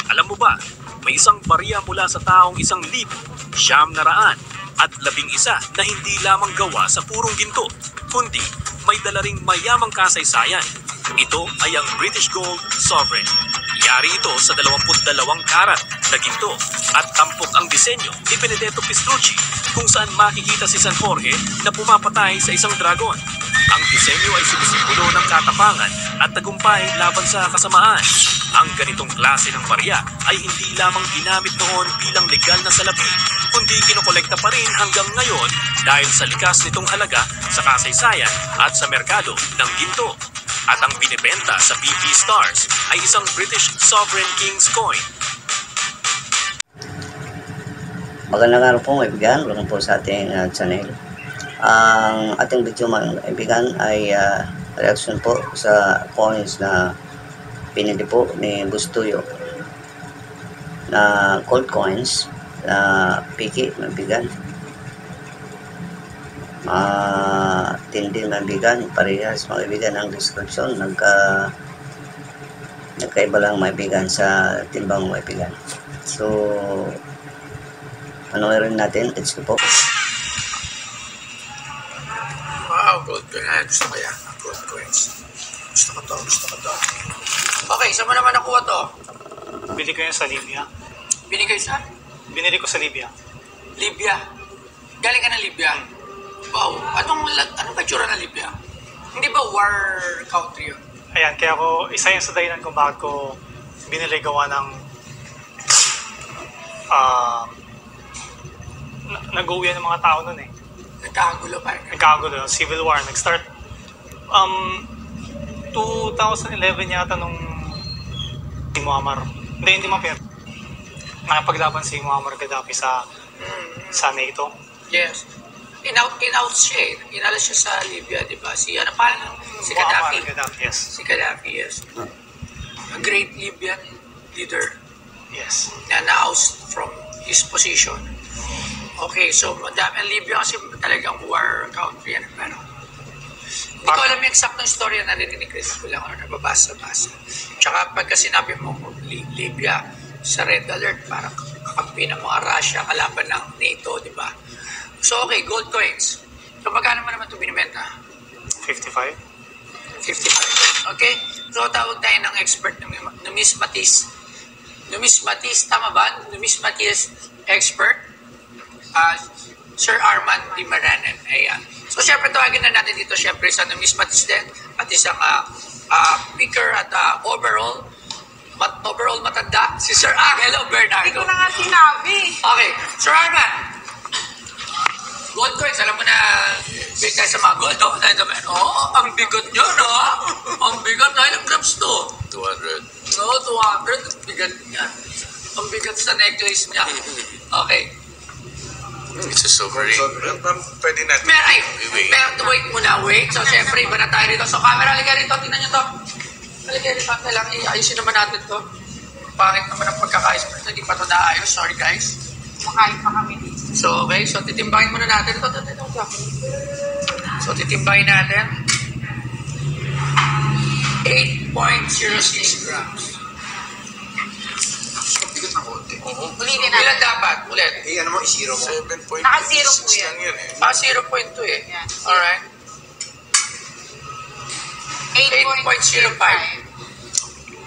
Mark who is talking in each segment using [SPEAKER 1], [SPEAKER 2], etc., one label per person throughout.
[SPEAKER 1] Alam mo ba, may isang barya mula sa taong 1,000, 900 at 11 na hindi lamang gawa sa purong ginto, kundi may dala ring mayamang kasaysayan. Ito ay ang British Gold Sovereign. Yari ito sa 22 karat na ginto at tampok ang disenyo ni Benedetto Pistrucci, kung saan makikita si San Jorge na pumapatay sa isang dragon. Ang disenyo ay sumisimbolo ng katapangan at tagumpay laban sa kasamaan. Ang ganitong klase ng barya ay hindi lamang ginamit noon bilang legal na salapi, kundi kinokolekta pa rin hanggang ngayon dahil sa likas nitong halaga sa kasaysayan at sa merkado ng ginto. At ang binibenta sa BP Stars ay isang British Sovereign King's Coin.
[SPEAKER 2] Magandang araw po mga kaibigan, welcome po sa ating channel. Ang ating video mga kaibigan ay reaction po sa coins na pinili po ni Bustuyo na gold coins na piki mga kaibigan. Tindi mga kaibigan, parehas mga kaibigan ang description, nagkaiba lang mga kaibigan sa timbang mga kaibigan. So rin natin, let's go po.
[SPEAKER 3] Wow, gold coin. Gusto ko yan, gold coins. Gusto ko to. Okay, saan mo naman nakuha to?
[SPEAKER 4] Bili ko yan sa Libya.
[SPEAKER 3] Binigay sa?
[SPEAKER 4] Binili ko sa Libya.
[SPEAKER 3] Libya. Galing ka ng Libya? Wow, anong katsura ng Libya? Hindi ba war country yun?
[SPEAKER 4] Ayan, kaya ako, isa yan sa dahilan kung bakit ko binili gawa ng nag-uwi ng mga tao nun eh.
[SPEAKER 3] Nagkakagulo pa rin.
[SPEAKER 4] Nagkakagulo, civil war. Nag-start 2011 yata nung si Muammar. Hindi Muammar. Nakapaglaban si Muammar Gaddafi sa NATO.
[SPEAKER 3] Yes. In-out siya eh. Inalas siya sa Libya, di ba? Si Gaddafi.
[SPEAKER 4] Yes.
[SPEAKER 3] Si Gaddafi, yes. A great Libyan leader.
[SPEAKER 4] Yes.
[SPEAKER 3] Na na-oust from his position. Okay, so madami ang Libya kasi talagang war country. Pero hindi ko alam yung exact ng story na narinig ni Chris. Ko lang nababasa-basa. Tsaka pagka sinabi mo Libya sa red alert, parang kakampi ng mga Russia, kalaban ng NATO, di ba? So okay, gold coins. So magkano mo naman ito binibenta?
[SPEAKER 4] 55.
[SPEAKER 3] 55. Okay? So tawag tayo ng expert ng numismatist. Numismatist, tama ba? Numismatist expert. Sir Armand Di Maranan. Ayan. So syempre tawagin na natin dito syempre sa numismatist din at isang picker at overall matanda si Sir Angelo Bernardo.
[SPEAKER 5] Hindi ko na nga sinabi.
[SPEAKER 3] Okay, Sir Armand. Gold coins, alam mo na big tayo sa mga gold. Ang bigot nyo, no? Ang bigot na ilang grams to? 200. No, 200. Ang bigat niya. Ang bigat sa necklace niya. Okay.
[SPEAKER 6] It's a sovereign. Pwede natin.
[SPEAKER 3] Wait muna, wait. So, syempre, iba na tayo dito. So, camera, halika rito. Tingnan nyo to. Halika rito. Kailangan iayusin naman natin to. Pangit naman ang pagkakayos. Hindi pa to naayos. Sorry, guys.
[SPEAKER 5] Makain pa kami dito.
[SPEAKER 3] So, okay. So, titimbangin muna natin. Ito. So, titimbangin natin. 8.06 grams.
[SPEAKER 6] Bigat na konti.
[SPEAKER 5] Ulitin natin.
[SPEAKER 3] Ilan dapat? Ulit.
[SPEAKER 6] Ano mo, i-zero mo? 7.6
[SPEAKER 5] Naka-zero po yan.
[SPEAKER 6] lang yun eh.
[SPEAKER 3] 0.2 eh.
[SPEAKER 5] Yan.
[SPEAKER 3] Alright.
[SPEAKER 5] 8.05.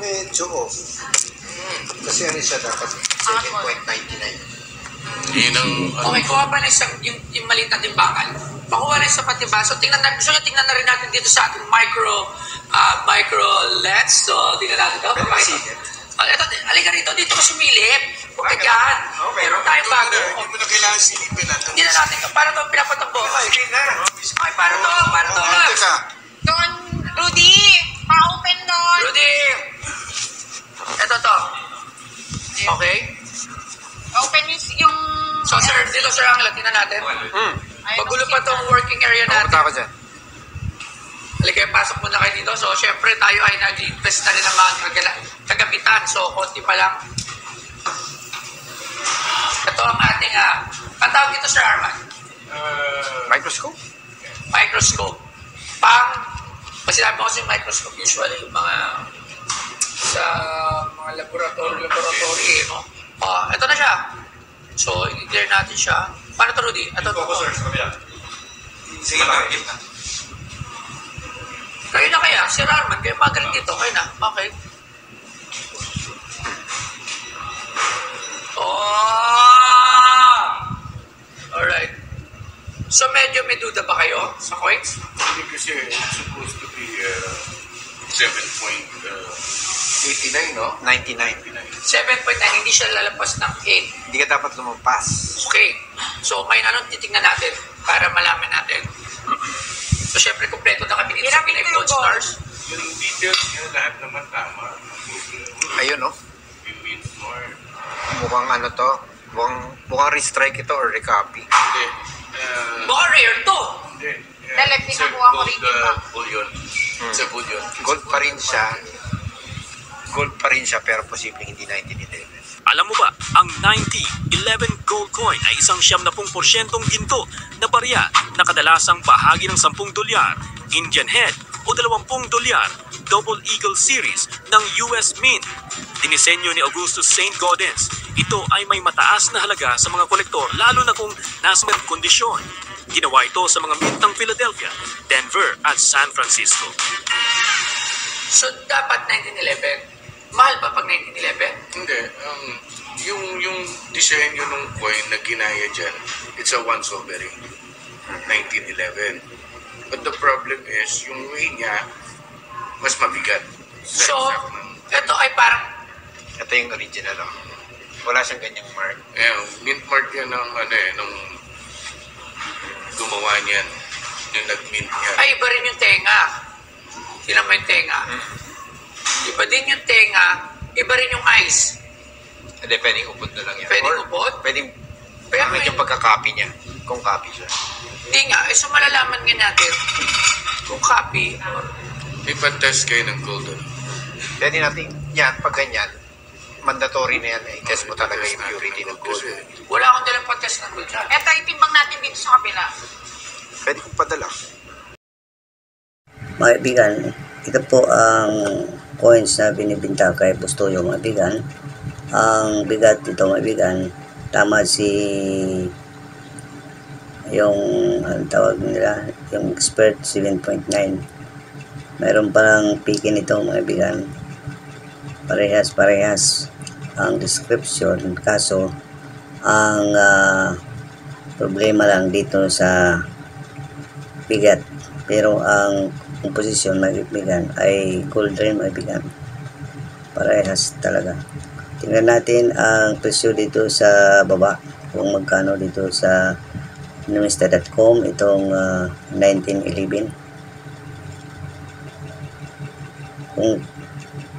[SPEAKER 6] Medyo off. Kasi ano siya dapat? 7.99.
[SPEAKER 3] Yun ang... Okay, kuha pa na yung maliit na timbangan. Pakuha na sa patiba. So, tingnan na rin natin dito sa ating micro lens. So, tingnan natin ito. Ito, alika rito, dito ko sumilip. Huwag ka dyan. Meron tayong bago.
[SPEAKER 6] Hindi mo na kailangan silipin natin.
[SPEAKER 3] Hindi na natin. Paano ito pinapatakbo?
[SPEAKER 6] Hindi na.
[SPEAKER 3] Okay, paano ito?
[SPEAKER 6] Teka.
[SPEAKER 5] Doon, Rudy! Pa-open doon!
[SPEAKER 3] Rudy! Ito to. Okay?
[SPEAKER 5] Open yung...
[SPEAKER 3] So, sir, dito sir Angela, tingnan natin. Magulo pa itong working area natin.
[SPEAKER 6] Pumunta ako dyan.
[SPEAKER 3] Halika, pasok muna kayo dito. So, syempre, tayo ay nag-invest na rin ng mga kagabitan. So, konti pa lang. Ito ang ating, ang tawag dito, Sir Arman?
[SPEAKER 6] Microscope?
[SPEAKER 3] Microscope. Pag sinabi mo kasi microscope, usually, yung mga sa mga laboratory Ito na siya. So, i-clear natin siya. Paano ito, Rudy? Ito,
[SPEAKER 6] Sige na.
[SPEAKER 3] Kayo na kaya, si Arman, kayo magaling dito. Kayo na, okay. Alright. So, medyo may duda ba kayo sa coins?
[SPEAKER 6] Hindi kasi it's supposed to be 7.89, no?
[SPEAKER 7] 99.
[SPEAKER 3] 7.9, hindi siya lalabas ng 8.
[SPEAKER 7] Hindi ka dapat lumampas.
[SPEAKER 3] Okay. So, ngayon anong titingnan natin para malaman natin? So, syempre, kompleto na kami dito sa Pinay Gold Stars.
[SPEAKER 6] Yung details niya, lahat naman tama.
[SPEAKER 7] Ayun, no?
[SPEAKER 6] You mean more.
[SPEAKER 7] Mukhang ano to. Mukhang restrike ito or recopy.
[SPEAKER 6] Hindi.
[SPEAKER 3] Baka rare to.
[SPEAKER 6] Hindi.
[SPEAKER 5] Dalag,
[SPEAKER 6] It's a
[SPEAKER 5] pinakuha ko
[SPEAKER 6] gold,
[SPEAKER 5] rin yun, ma'am.
[SPEAKER 6] bullion. It's a bullion.
[SPEAKER 7] Gold pa rin siya. Gold pa rin siya pero posibleng hindi 1911.
[SPEAKER 1] Alam mo ba, ang 9011 gold coin ay isang 70% ginto na barya na kadalasang bahagi ng 10 dolyar, Indian head o 20 dolyar, Double Eagle series ng US Mint. Dinisenyo ni Augustus St. Gaudens. Ito ay may mataas na halaga sa mga kolektor lalo na kung nasa may kondisyon. Ginawa ito sa mga mint ng Philadelphia, Denver at San Francisco.
[SPEAKER 3] So, dapat 1911. Mahal ba pag 1911?
[SPEAKER 6] Hindi. Yung disenyo ng coin na ginaya dyan, it's a one sovereign. 1911. But the problem is, yung way niya, mas mabigat.
[SPEAKER 3] So, ito ay parang
[SPEAKER 7] Ito yung original, oh. Wala siyang ganyang mark.
[SPEAKER 6] Mint mark yan ng nung gumawa niyan. Yung nag-mint niya.
[SPEAKER 3] ay iba rin yung tenga. Tingnan mo yung tenga. Iba din yung tenga, iba rin yung eyes.
[SPEAKER 7] Hindi, pwedeng upod na lang yan.
[SPEAKER 3] Pwedeng
[SPEAKER 7] Or
[SPEAKER 3] upod?
[SPEAKER 7] Pwedeng
[SPEAKER 3] Kaya
[SPEAKER 7] pangit yung pagka-copy niya. Kung copy siya.
[SPEAKER 3] Hindi nga, so malalaman nga natin kung copy.
[SPEAKER 6] Ipatest kayo ng gold.
[SPEAKER 7] Pwede natin yan, pag ganyan, mandatory na yan. I-test mo talaga yung purity ng gold.
[SPEAKER 3] Wala akong dalang pag-test ng gold dyan.
[SPEAKER 5] Eto, itimbang natin dito sa kabila.
[SPEAKER 7] Pwede kong padala.
[SPEAKER 2] Mga kaibigan, ito po ang coins na binibinta kay Bustoyo, mga kaibigan. Ang bigat ito, mga kaibigan, tama si yung ang tawag nila, yung expert 7.9. Mayroon parang pikin ito, mga kaibigan. Parehas ang description, kaso ang problema lang dito sa bigat, pero ang composition, mga kaibigan, ay gold rin, mga kaibigan. Parehas talaga. Tingnan natin ang presyo dito sa baba, kung magkano dito sa numista.com itong 1911. Kung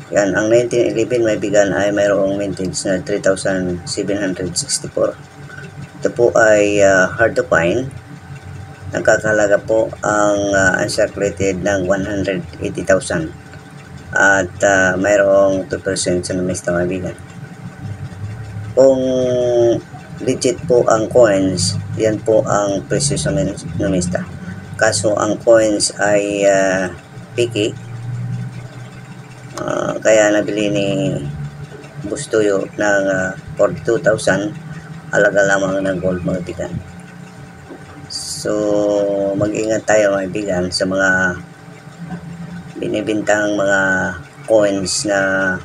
[SPEAKER 2] yan, ang 1911, may bigan ay mayroong mintage na 3,764. Ito po ay hard to find. Nagkakalaga po ang uncirculated ng 180,000 at mayroong 2% sa numista, mga bigan. Kung legit po ang coins, yan po ang presyo sa numista. Kaso ang coins ay picky, kaya nabili ni Bustoyo ng 42,000, halaga lamang ng gold, mga bigan. So mag-ingat tayo, mga bigan, sa mga binibintang mga coins na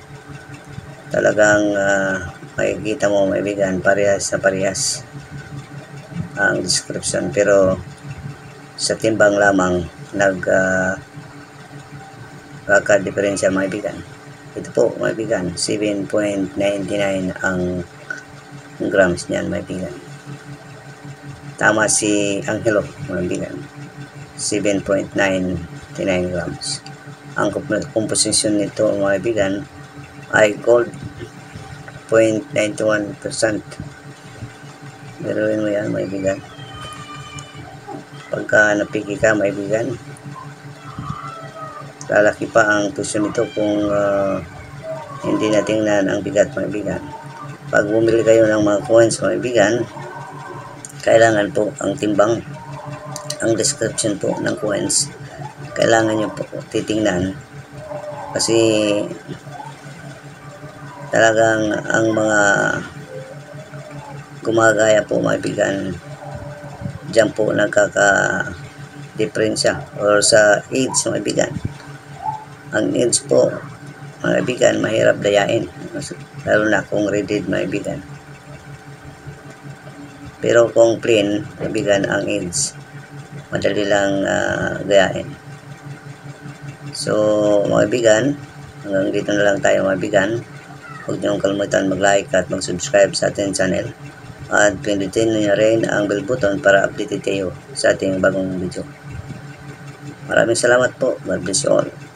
[SPEAKER 2] talagang makikita mo, mga bigan, parehas na parehas ang description, pero sa timbang lamang kaka-diferensya, mga bigan. Ito po, mga bigan, 7.99 ang grams niyan, mga bigan. Tama si Angelo, mga bigan, 7.99 grams. Ang composition nito, mga bigan, ay gold 0.91%. Biruin mo yan, mga bigan. Pagka napiki ka, mga bigan, lalaki pa ang presyo nito kung hindi natingnan ang bigat, mga bigan. Pag bumili kayo ng mga coins, mga bigan, kailangan po ang timbang, ang description po ng coins, kailangan nyo po titingnan, kasi talagang ang mga gumagaya po mga kaibigan, dyan po nagkaka-diferensya or sa AIDS mga kaibigan. Ang AIDS po mga kaibigan, mahirap dayain, lalo na kung redded mga kaibigan. Pero kung plain mga kaibigan, ang AIDS madali lang gayain. So mga kaibigan, hanggang dito na lang tayo mga kaibigan. Huwag niyong kalimutan mag-like at mag-subscribe sa ating channel. At pindutin niyo rin ang bell button para updated kayo sa ating bagong video. Maraming salamat po. God bless you all.